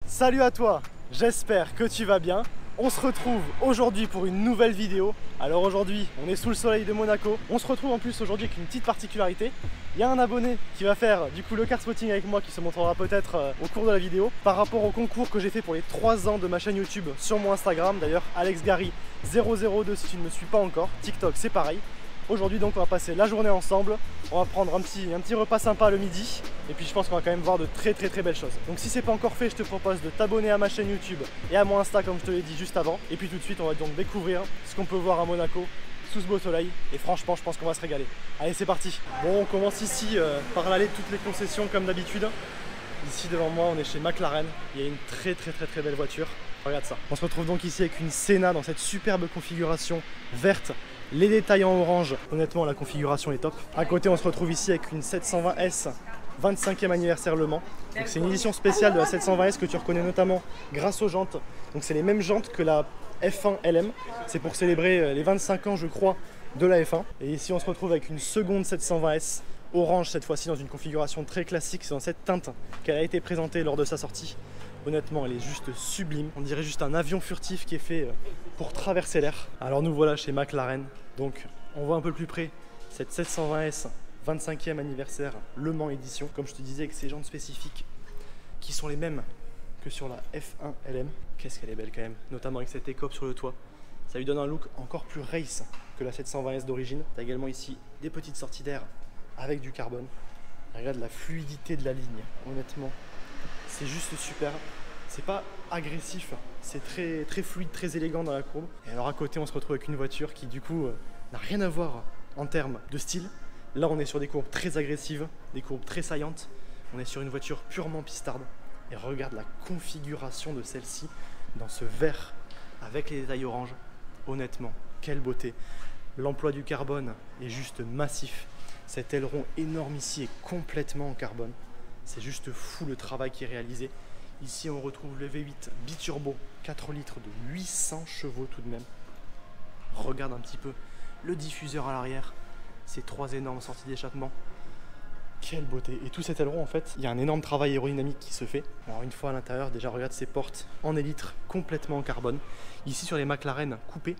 Salut à toi, j'espère que tu vas bien. On se retrouve aujourd'hui pour une nouvelle vidéo. Alors aujourd'hui, on est sous le soleil de Monaco. On se retrouve en plus aujourd'hui avec une petite particularité. Il y a un abonné qui va faire du coup le car spotting avec moi qui se montrera peut-être au cours de la vidéo par rapport au concours que j'ai fait pour les 3 ans de ma chaîne YouTube sur mon Instagram. D'ailleurs, AlexGary002 si tu ne me suis pas encore. TikTok, c'est pareil. Aujourd'hui donc on va passer la journée ensemble, on va prendre un petit repas sympa le midi et puis je pense qu'on va quand même voir de très belles choses. Donc si c'est pas encore fait, je te propose de t'abonner à ma chaîne YouTube et à mon Insta comme je te l'ai dit juste avant. Et puis tout de suite on va donc découvrir ce qu'on peut voir à Monaco sous ce beau soleil et franchement je pense qu'on va se régaler. Allez c'est parti. Bon on commence ici par l'allée de toutes les concessions comme d'habitude. Ici devant moi on est chez McLaren, il y a une très belle voiture. Regarde ça. On se retrouve donc ici avec une Senna dans cette superbe configuration verte. Les détails en orange, honnêtement la configuration est top. À côté on se retrouve ici avec une 720S 25e anniversaire Le Mans. Donc c'est une édition spéciale de la 720S que tu reconnais notamment grâce aux jantes. Donc c'est les mêmes jantes que la F1 LM. C'est pour célébrer les 25 ans je crois de la F1. Et ici on se retrouve avec une seconde 720S orange cette fois-ci dans une configuration très classique. C'est dans cette teinte qu'elle a été présentée lors de sa sortie. Honnêtement elle est juste sublime, on dirait juste un avion furtif qui est fait pour traverser l'air. Alors nous voilà chez McLaren, donc on voit un peu plus près cette 720S 25e anniversaire Le Mans édition, comme je te disais avec ces jantes spécifiques qui sont les mêmes que sur la F1 LM. Qu'est-ce qu'elle est belle quand même, notamment avec cette écope sur le toit, ça lui donne un look encore plus race que la 720S d'origine. Tu as également ici des petites sorties d'air avec du carbone. Regarde la fluidité de la ligne, honnêtement. C'est juste super, c'est pas agressif, c'est très fluide, très élégant dans la courbe. Et alors à côté on se retrouve avec une voiture qui du coup n'a rien à voir en termes de style. Là on est sur des courbes très agressives, des courbes très saillantes. On est sur une voiture purement pistarde. Et regarde la configuration de celle-ci dans ce vert avec les détails orange. Honnêtement, quelle beauté. L'emploi du carbone est juste massif. Cet aileron énorme ici est complètement en carbone. C'est juste fou le travail qui est réalisé. Ici on retrouve le V8 biturbo, 4 litres de 800 chevaux tout de même. Regarde un petit peu le diffuseur à l'arrière, ces 3 énormes sorties d'échappement. Quelle beauté. Et tout cet aileron en fait, il y a un énorme travail aérodynamique qui se fait. Alors une fois à l'intérieur, déjà regarde ces portes en élytre complètement en carbone. Ici sur les McLaren coupés,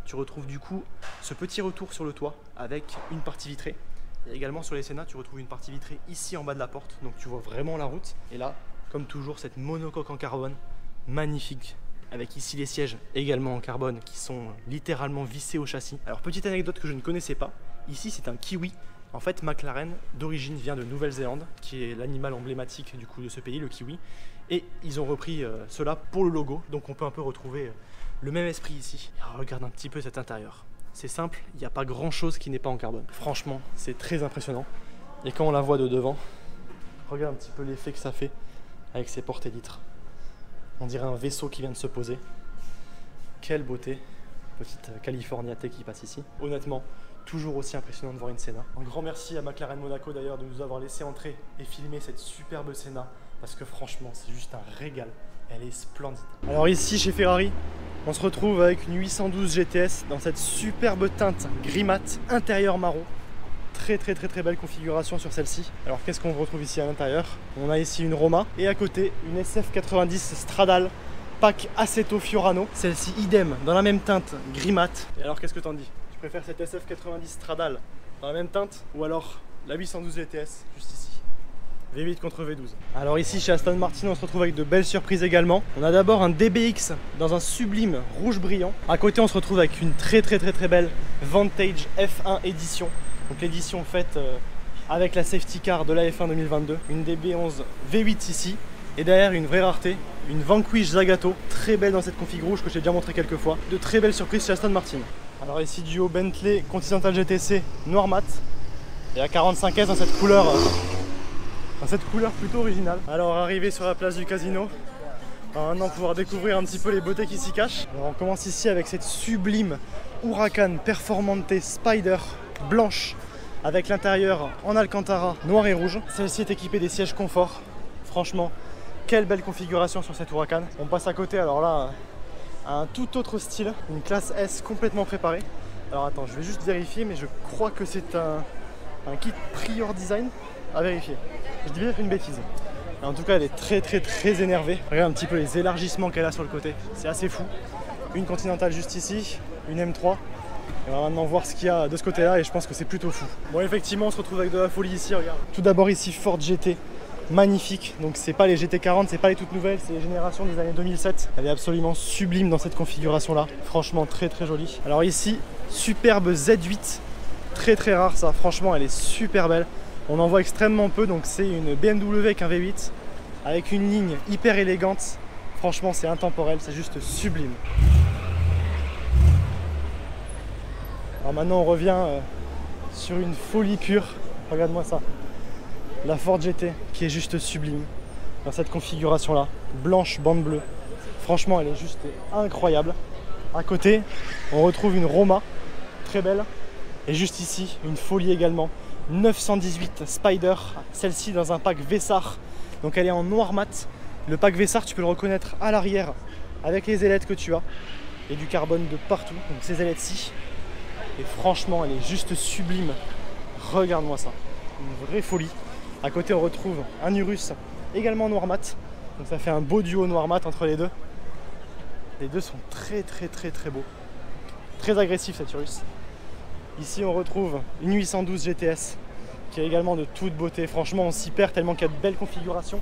tu retrouves du coup ce petit retour sur le toit avec une partie vitrée. Et également sur les Senna, tu retrouves une partie vitrée ici en bas de la porte, donc tu vois vraiment la route. Et là, comme toujours, cette monocoque en carbone, magnifique, avec ici les sièges également en carbone qui sont littéralement vissés au châssis. Alors petite anecdote que je ne connaissais pas, ici c'est un kiwi. En fait, McLaren d'origine vient de Nouvelle-Zélande, qui est l'animal emblématique du coup de ce pays, le kiwi. Et ils ont repris cela pour le logo, donc on peut un peu retrouver le même esprit ici. Alors, regarde un petit peu cet intérieur. C'est simple, il n'y a pas grand chose qui n'est pas en carbone. Franchement, c'est très impressionnant. Et quand on la voit de devant, regarde un petit peu l'effet que ça fait avec ses portes élytres. On dirait un vaisseau qui vient de se poser. Quelle beauté. Petite Californiaté qui passe ici. Honnêtement, toujours aussi impressionnant de voir une Senna. Un grand merci à McLaren Monaco d'ailleurs de nous avoir laissé entrer et filmer cette superbe Senna. Parce que franchement, c'est juste un régal. Elle est splendide. Alors ici, chez Ferrari, on se retrouve avec une 812 GTS dans cette superbe teinte gris mat, intérieur marron. Très belle configuration sur celle-ci. Alors qu'est-ce qu'on retrouve ici à l'intérieur? On a ici une Roma et à côté une SF90 Stradale Pack Assetto Fiorano. Celle-ci idem, dans la même teinte gris mat. Et alors qu'est-ce que t'en dis? Tu préfères cette SF90 Stradale dans la même teinte ou alors la 812 GTS juste ici? V8 contre V12. Alors ici chez Aston Martin on se retrouve avec de belles surprises également. On a d'abord un DBX dans un sublime rouge brillant. À côté on se retrouve avec une très belle Vantage F1 édition. Donc l'édition faite avec la safety car de la F1 2022. Une DB11 V8 ici. Et derrière une vraie rareté, une Vanquish Zagato. Très belle dans cette config rouge que j'ai déjà montré quelques fois. De très belles surprises chez Aston Martin. Alors ici duo Bentley Continental GTC noir mat. Et la 45S dans cette couleur plutôt originale. Alors arrivé sur la place du casino, on va maintenant pouvoir découvrir un petit peu les beautés qui s'y cachent. Alors on commence ici avec cette sublime Huracan Performante Spider blanche avec l'intérieur en Alcantara noir et rouge. Celle-ci est équipée des sièges confort. Franchement, quelle belle configuration sur cette Huracan. On passe à côté alors là à un tout autre style, une classe S complètement préparée. Alors attends, je vais juste vérifier mais je crois que c'est un kit Prior Design à vérifier. Je dis bien une bêtise. En tout cas, elle est très énervée. Regarde un petit peu les élargissements qu'elle a sur le côté. C'est assez fou. Une Continental juste ici, une M3. Et on va maintenant voir ce qu'il y a de ce côté-là et je pense que c'est plutôt fou. Bon, effectivement, on se retrouve avec de la folie ici, regarde. Tout d'abord ici, Ford GT. Magnifique, donc c'est pas les GT40, c'est pas les toutes nouvelles, c'est les générations des années 2007. Elle est absolument sublime dans cette configuration là, franchement très jolie. Alors ici, superbe Z8, très rare ça, franchement elle est super belle. On en voit extrêmement peu, donc c'est une BMW avec un V8, avec une ligne hyper élégante. Franchement c'est intemporel, c'est juste sublime. Alors maintenant on revient sur une folie pure, regarde-moi ça. La Ford GT qui est juste sublime dans cette configuration là, blanche, bande bleue. Franchement elle est juste incroyable. À côté on retrouve une Roma, très belle. Et juste ici une folie également, 918 Spider, celle-ci dans un pack Vessar. Donc elle est en noir mat. Le pack Vessar tu peux le reconnaître à l'arrière avec les ailettes que tu as. Et du carbone de partout, donc ces ailettes-ci. Et franchement elle est juste sublime. Regarde-moi ça, une vraie folie. À côté on retrouve un Urus également noir mat, donc ça fait un beau duo noir mat entre les deux. Les deux sont très beaux, très agressif cet Urus. Ici on retrouve une 812 GTS qui est également de toute beauté, franchement on s'y perd tellement qu'il y a de belles configurations.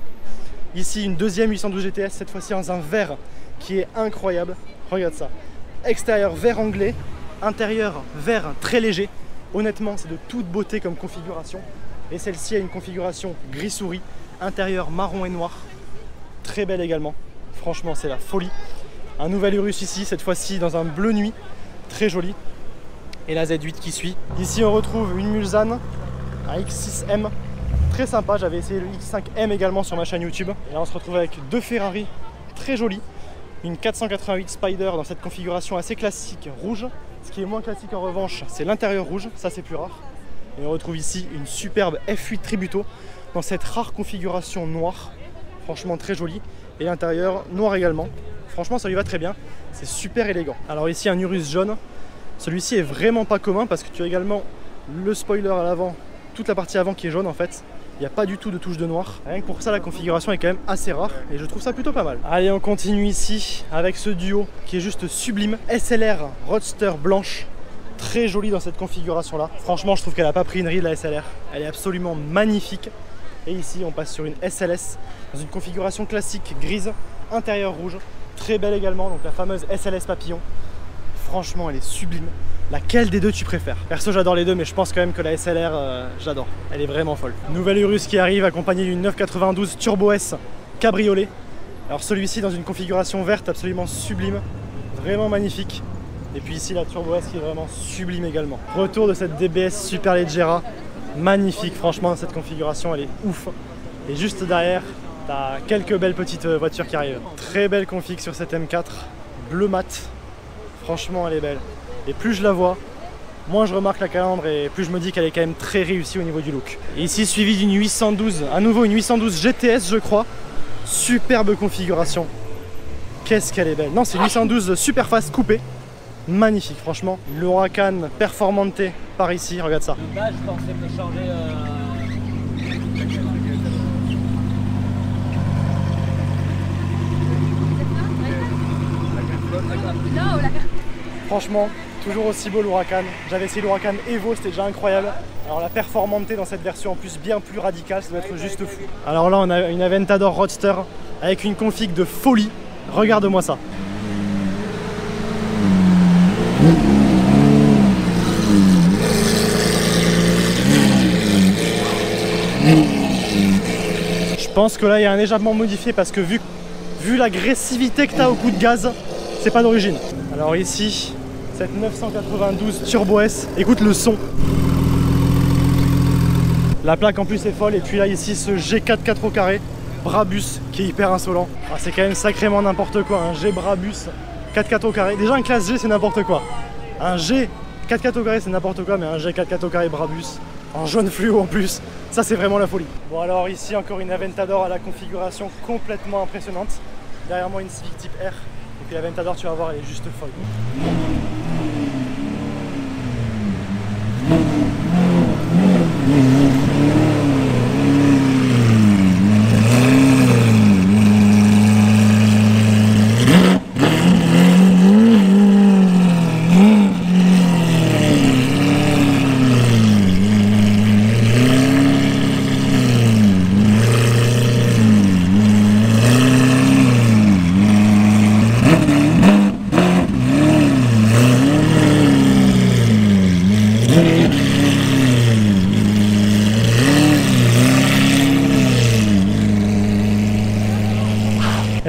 Ici une deuxième 812 GTS, cette fois-ci dans un vert qui est incroyable, regarde ça. Extérieur vert anglais, intérieur vert très léger, honnêtement c'est de toute beauté comme configuration. Et celle-ci a une configuration gris souris, intérieur marron et noir. Très belle également. Franchement, c'est la folie. Un nouvel Urus ici, cette fois-ci dans un bleu nuit. Très joli. Et la Z8 qui suit. Ici, on retrouve une Mulsanne, un X6M. Très sympa. J'avais essayé le X5M également sur ma chaîne YouTube. Et là, on se retrouve avec deux Ferrari très jolies. Une 488 Spider dans cette configuration assez classique rouge. Ce qui est moins classique en revanche, c'est l'intérieur rouge. Ça, c'est plus rare. Et on retrouve ici une superbe F8 Tributo dans cette rare configuration noire, franchement très jolie, et l'intérieur noir également. Franchement ça lui va très bien, c'est super élégant. Alors ici un Urus jaune, celui-ci est vraiment pas commun parce que tu as également le spoiler à l'avant, toute la partie avant qui est jaune en fait. Il n'y a pas du tout de touche de noir. Rien que pour ça la configuration est quand même assez rare et je trouve ça plutôt pas mal. Allez on continue ici avec ce duo qui est juste sublime. SLR Roadster blanche. Très jolie dans cette configuration là. Franchement je trouve qu'elle n'a pas pris une ride la SLR. Elle est absolument magnifique. Et ici on passe sur une SLS dans une configuration classique grise, intérieur rouge. Très belle également, donc la fameuse SLS papillon. Franchement elle est sublime. Laquelle des deux tu préfères? Perso j'adore les deux mais je pense quand même que la SLR j'adore. Elle est vraiment folle. Nouvelle Urus qui arrive accompagnée d'une 992 Turbo S cabriolet. Alors celui-ci dans une configuration verte absolument sublime. Vraiment magnifique. Et puis ici la Turbo S qui est vraiment sublime également. Retour de cette DBS Superleggera, magnifique franchement cette configuration elle est ouf. Et juste derrière, tu as quelques belles petites voitures qui arrivent. Très belle config sur cette M4, bleu mat, franchement elle est belle. Et plus je la vois, moins je remarque la calandre et plus je me dis qu'elle est quand même très réussie au niveau du look. Et ici suivi d'une 812, à nouveau une 812 GTS je crois, superbe configuration. Qu'est-ce qu'elle est belle. Non c'est une 812 Superfast coupée. Magnifique, franchement. L'Huracan Performante par ici, regarde ça. De base, je pensais que changer. Franchement, toujours aussi beau l'Huracan. J'avais essayé l'Huracan Evo, c'était déjà incroyable. Alors la Performante dans cette version en plus bien plus radicale, ça doit être juste fou. Alors là, on a une Aventador Roadster avec une config de folie. Regarde-moi ça. Je pense que là il y a un échappement modifié parce que vu l'agressivité que tu as au coup de gaz, c'est pas d'origine. Alors ici, cette 992 Turbo S, écoute le son. La plaque en plus est folle et puis là ici ce G4 4 au carré, Brabus qui est hyper insolent. Ah, c'est quand même sacrément n'importe quoi, un G Brabus 4x4 au carré. Déjà un classe G c'est n'importe quoi. Un G 4x4 au carré c'est n'importe quoi, mais un G 4x4 au carré Brabus en jaune fluo en plus, ça c'est vraiment la folie. Bon alors ici encore une Aventador à la configuration complètement impressionnante. Derrière moi une Civic Type R. Et puis l'Aventador tu vas voir elle est juste folle.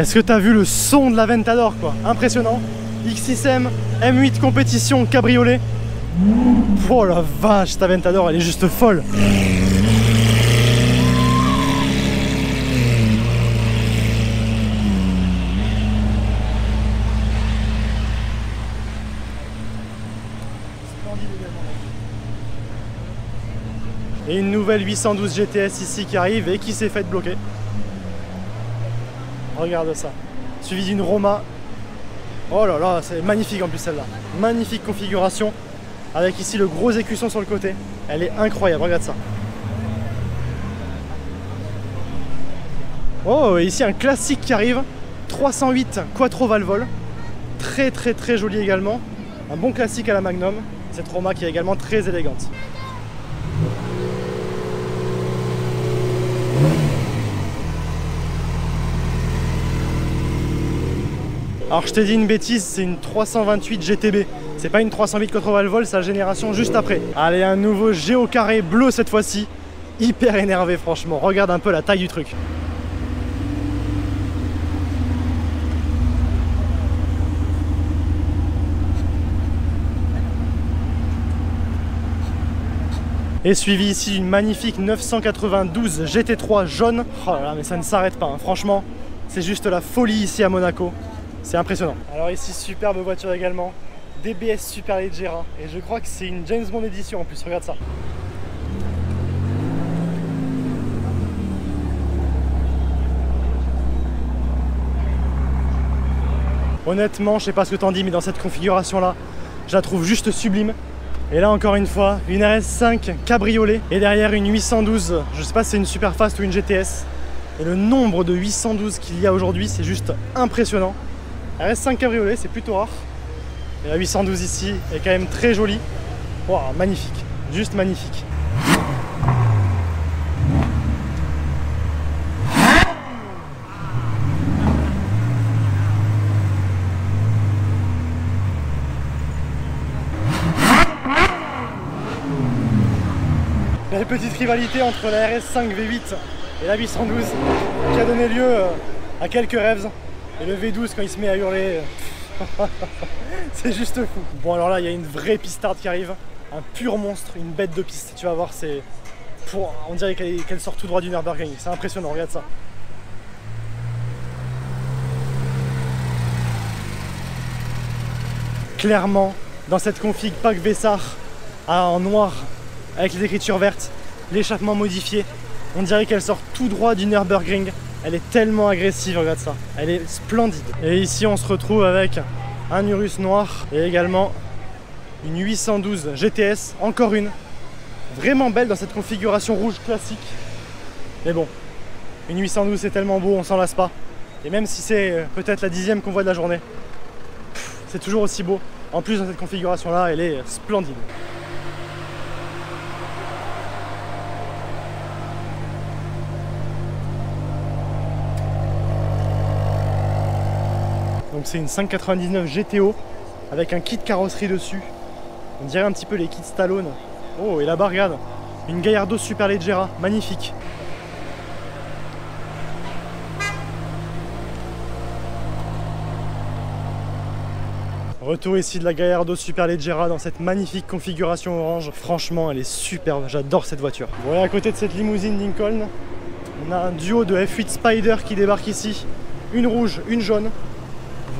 Est-ce que t'as vu le son de l'Aventador quoi? Impressionnant. X6M, M8 compétition, cabriolet. Oh la vache, cette Aventador elle est juste folle. Et une nouvelle 812 GTS ici qui arrive et qui s'est faite bloquer. Regarde ça. Suivi d'une Roma. Oh là là, c'est magnifique en plus celle-là. Magnifique configuration. Avec ici le gros écusson sur le côté. Elle est incroyable, regarde ça. Oh, et ici un classique qui arrive. 308 Quattro Valvole. Très joli également. Un bon classique à la Magnum. Cette Roma qui est également très élégante. Alors je t'ai dit une bêtise, c'est une 328 GTB. C'est pas une 308 Quattro Valvole, c'est la génération juste après. Allez, un nouveau Géo carré bleu cette fois-ci. Hyper énervé franchement, regarde un peu la taille du truc. Et suivi ici d'une magnifique 992 GT3 jaune. Oh là là, mais ça ne s'arrête pas, hein. Franchement, c'est juste la folie ici à Monaco. C'est impressionnant. Alors ici, superbe voiture également. DBS Superleggera. Et je crois que c'est une James Bond édition en plus, regarde ça. Honnêtement, je sais pas ce que t'en dis, mais dans cette configuration-là, je la trouve juste sublime. Et là, encore une fois, une RS5 cabriolet. Et derrière, une 812. Je sais pas si c'est une Superfast ou une GTS. Et le nombre de 812 qu'il y a aujourd'hui, c'est juste impressionnant. RS5 cabriolet, c'est plutôt rare. Et la 812 ici est quand même très jolie. Wow, magnifique, juste magnifique. Belle petite rivalité entre la RS5 V8 et la 812 qui a donné lieu à quelques rêves. Et le V12 quand il se met à hurler, c'est juste fou. Bon alors là il y a une vraie pistarde qui arrive, un pur monstre, une bête de piste. Tu vas voir, c'est... On dirait qu'elle sort tout droit du Nürburgring, c'est impressionnant, regarde ça. Clairement, dans cette config pack Vessar en noir, avec les écritures vertes, l'échappement modifié, on dirait qu'elle sort tout droit du Nürburgring. Elle est tellement agressive, regarde ça. Elle est splendide. Et ici, on se retrouve avec un Urus noir et également une 812 GTS, encore une. Vraiment belle dans cette configuration rouge classique. Mais bon, une 812 c'est tellement beau, on s'en lasse pas. Et même si c'est peut-être la 10e qu'on voit de la journée, c'est toujours aussi beau. En plus, dans cette configuration-là, elle est splendide. Donc c'est une 599 GTO avec un kit carrosserie dessus. On dirait un petit peu les kits Stallone. Oh, et là-bas, regarde, une Gallardo Superleggera, magnifique. Retour ici de la Gallardo Superleggera dans cette magnifique configuration orange. Franchement, elle est superbe, j'adore cette voiture. Voilà, à côté de cette limousine Lincoln, on a un duo de F8 Spider qui débarque ici. Une rouge, une jaune.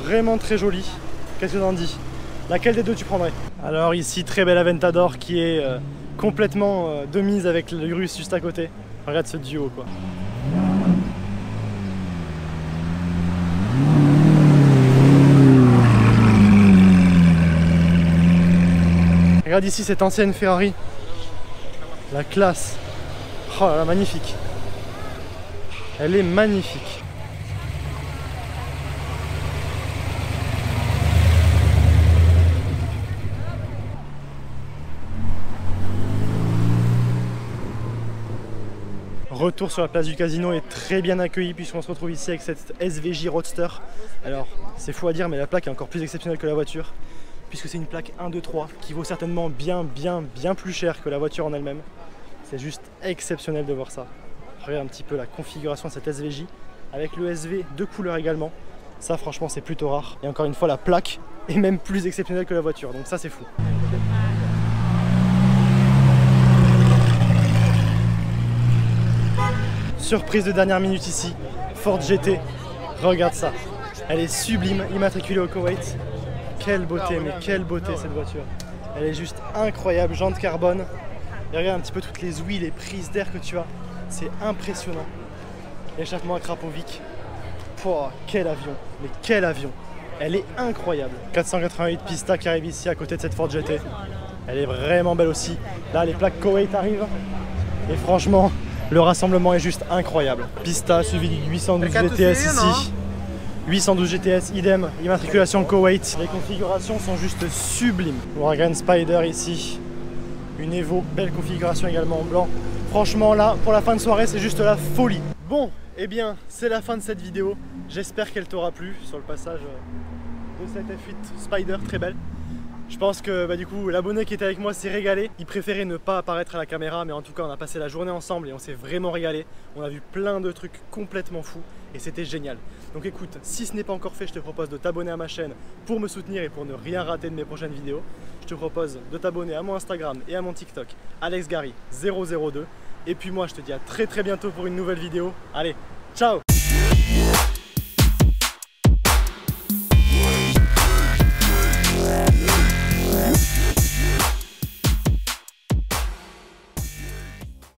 Vraiment très jolie. Qu'est-ce que t'en dis? Laquelle des deux tu prendrais? Alors ici, très belle Aventador qui est complètement de mise avec le Urus juste à côté. Regarde ce duo quoi. Regarde ici cette ancienne Ferrari. La classe. Oh là là, magnifique. Elle est magnifique. Retour sur la place du Casino est très bien accueilli puisqu'on se retrouve ici avec cette SVJ Roadster. Alors c'est fou à dire mais la plaque est encore plus exceptionnelle que la voiture puisque c'est une plaque 1, 2, 3 qui vaut certainement bien plus cher que la voiture en elle-même. C'est juste exceptionnel de voir ça. Regarde un petit peu la configuration de cette SVJ. avec le SV de couleur également. Ça franchement c'est plutôt rare. Et encore une fois la plaque est même plus exceptionnelle que la voiture, donc ça c'est fou. Surprise de dernière minute ici, Ford GT, regarde ça. Elle est sublime, immatriculée au Koweït. Quelle beauté, mais quelle beauté cette voiture. Elle est juste incroyable, jantes carbone. Et regarde un petit peu toutes les ouïes, les prises d'air que tu as. C'est impressionnant. Échappement à Krapovic. Oh, quel avion, mais quel avion. Elle est incroyable. 488 Pista qui arrive ici à côté de cette Ford GT. Elle est vraiment belle aussi. Là, les plaques Koweït arrivent. Et franchement, le rassemblement est juste incroyable. Pista suivi du 812 GTS ici. 812 GTS, idem, immatriculation Koweït. Les configurations sont juste sublimes. Wagon Spider ici. Une Evo, belle configuration également en blanc. Franchement là, pour la fin de soirée, c'est juste la folie. Bon, eh bien, c'est la fin de cette vidéo. J'espère qu'elle t'aura plu sur le passage de cette F8 Spider, très belle. Je pense que du coup l'abonné qui était avec moi s'est régalé. Il préférait ne pas apparaître à la caméra, mais en tout cas on a passé la journée ensemble et on s'est vraiment régalé. On a vu plein de trucs complètement fous et c'était génial. Donc écoute, si ce n'est pas encore fait, je te propose de t'abonner à ma chaîne pour me soutenir et pour ne rien rater de mes prochaines vidéos. Je te propose de t'abonner à mon Instagram et à mon TikTok, AlexGary002. Et puis moi je te dis à très bientôt pour une nouvelle vidéo. Allez, ciao!